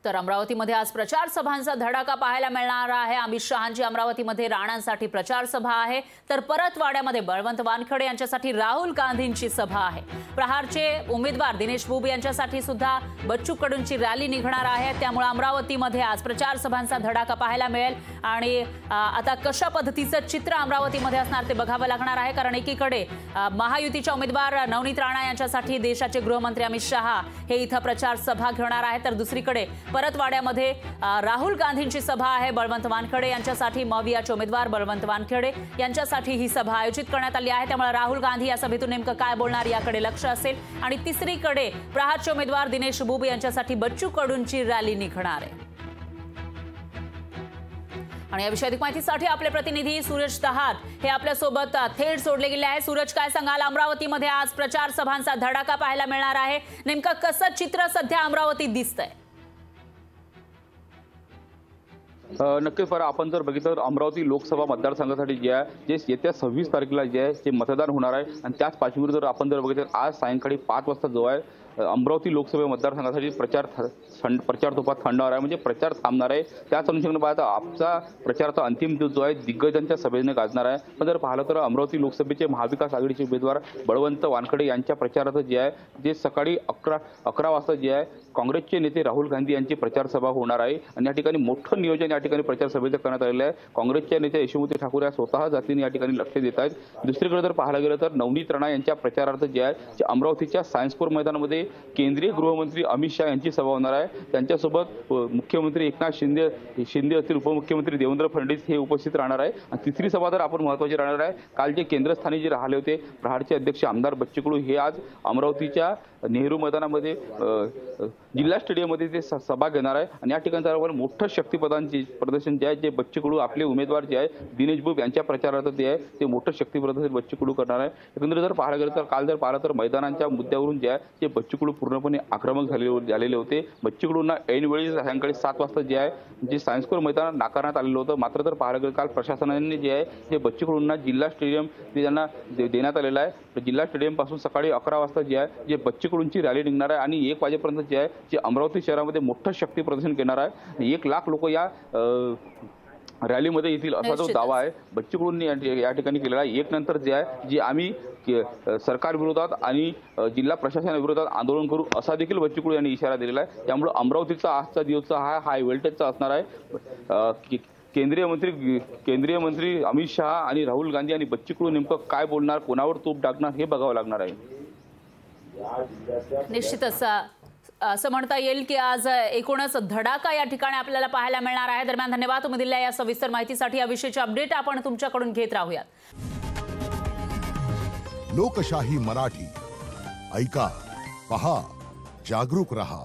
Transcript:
तर अमरावतीमध्ये आज प्रचार सभांचा धडाका पाहायला मिळणार आहे। अमित शहांची अमरावतीमध्ये राणांसाठी प्रचार सभा आहे, तर परतवाड्यामध्ये बळवंत वानखडे यांच्यासाठी राहुल गांधींची सभा आहे। प्रहारचे उमेदवार दिनेश बुब यांच्यासाठी सुद्धा बच्चू कडूंची रॅली निघणार आहे। त्यामुळे अमरावतीमध्ये आज प्रचार सभांचा धडाका पाहायला मिळेल आणि आता कशा पद्धतीचं चित्र अमरावतीमध्ये असणार ते बघावं लागणार आहे, कारण एकीकडे महायुतीच्या उमेदवार नवनीत राणा यांच्यासाठी देशाचे गृहमंत्री अमित शहा हे इथं प्रचार सभा घेणार आहे, तर दुसरीकडे परतवाड्यामध्ये राहुल गांधींची सभा आहे। बळवंत वानखडे यांच्यासाठी मवियाचे उमेदवार बळवंत वानखडे यांच्यासाठी ही सभा आयोजित करण्यात आली आहे। त्यामुळे राहुल गांधी या सभेतून नेमकं काय बोलणार याकडे लक्ष असेल आणि तिसरीकडे प्रहारचे उमेदवार दिनेश बुब यांच्यासाठी बच्चू कडूंची रॅली निघणार आहे। आणि या विषयी अधिक माहितीसाठी आपले प्रतिनिधी सूरज तहात हे आपल्या सोबत थेट जोडले गेले आहे। सूरज, काय सांगाल, अमरावतीमध्ये आज प्रचार सभांचा धडाका पाहायला मिळणार आहे, नेमकं कसं चित्र सध्या अमरावतीत दिसतंय? नक्कीच फार आपण जर बघितलं तर अमरावती लोकसभा मतदारसंघासाठी जे आहे जे येत्या 26 तारखेला जे आहे ते मतदान होणार आहे आणि त्याच पार्श्वभूमीवर जर आपण जर बघितलं आज सायंकाळी 5 वाजता जो आहे अमरावती लोकसभा मतदारसंघासाठी प्रचार तोफा थंडणार आहे, म्हणजे प्रचार थांबणार आहे। त्याच अनुषंगाने पाहता आजचा प्रचाराचा अंतिम दिवस जो आहे दिग्गजांच्या सभेने गाजणार आहे। पण जर पाहिलं तर अमरावती लोकसभेचे महाविकास आघाडीचे उमेदवार बळवंत वानखडे यांच्या प्रचाराचं जे आहे जे सकाळी 11 वाजता जे आहे काँग्रेसचे नेते राहुल गांधी यांची प्रचार सभा होणार आहे आणि या ठिकाणी मोठं नियोजन या ठिकाणी प्रचार सभेचं करण्यात आलेलं आहे। काँग्रेसच्या नेते यशोमती ठाकूर या स्वतः जातीने या ठिकाणी लक्ष देत आहेत। दुसरीकडे जर पाहायला गेलं तर नवनीत राणा यांच्या प्रचारार्थ जे आहे ते अमरावतीच्या सायन्सपूर मैदानामध्ये केंद्रीय गृहमंत्री अमित शहा यांची सभा होणार आहे। त्यांच्यासोबत मुख्यमंत्री एकनाथ शिंदे असतील, उपमुख्यमंत्री देवेंद्र फडणवीस हे उपस्थित राहणार आहे। आणि तिसरी सभा तर आपण महत्त्वाची राहणार आहे, काल जे केंद्रस्थानी जे राहिले होते प्रहारचे अध्यक्ष आमदार बच्चू कडू हे आज अमरावतीच्या नेहरू मैदानामध्ये जिल्हा स्टेडियममध्ये ते सभा घेणार आहे आणि या ठिकाणी मोठं शक्तिप्रदानचे प्रदर्शन जे आहे जे बच्चू कडू आपले उमेदवार जे आहे दिनेश बुब यांच्या प्रचारार्थ जे आहे ते मोठं शक्तिप्रदर्शन बच्चू कडू करणार आहे। एकंदरीत जर पाहायला गेलं तर काल जर पाहिलं तर मैदानाच्या मुद्द्यावरून जे आहे ते बच्चू कडू पूर्णपणे आक्रमक झालेले होते। बच्चू कडूंना ऐनवेळी सायंकाळी 7 वाजता जे आहे जे सायन्सपूर मैदानात नाकारण्यात आलेलं होतं। मात्र जर पाहायला गेलं काल प्रशासनाने जे आहे ते बच्चू कडूंना जिल्हा स्टेडियम ते त्यांना देण्यात आलेलं आहे। जिल्हा स्टेडियम पासून सकाळी 11 वाजता जे आहे जे बच्चू कडूंची रॅली निघणार आहे आणि 1 वाजेपर्यंत जे आहे जे अमरावती शहरामध्ये मोठं शक्ती प्रदर्शन करणार आहे। 1 लाख लोक या रॅलीमध्ये येतील असा जो दावा आहे बच्चू कडूंनी या ठिकाणी केलेला आहे। 1 नंतर जे आहे जे आम्ही सरकार विरोधात आणि जिल्हा प्रशासनाविरोधात आंदोलन करू असा देखील बच्चू कडू यांनी इशारा दिलेला आहे। त्यामुळे अमरावतीचा आजचा दिवस हा हाय व्होल्टेजचा असणार आहे। केंद्रीय मंत्री अमित शहा आणि राहुल गांधी आणि बच्चू कडू नेमकं काय बोलणार, कोणावर तोप टाकणार हे बघावं लागणार आहे। निश्चितच असं म्हणता येईल की आज एकूणच धडाका या ठिकाणी आपल्याला पाहायला मिळणार आहे। दरम्यान धन्यवाद तुम्ही दिलेल्या या सविस्तर माहितीसाठी। या विषयीची अपडेट आपण तुमच्याकडून घेत राहूयात। लोकशाही मराठी ऐका, पहा, जागरूक रहा।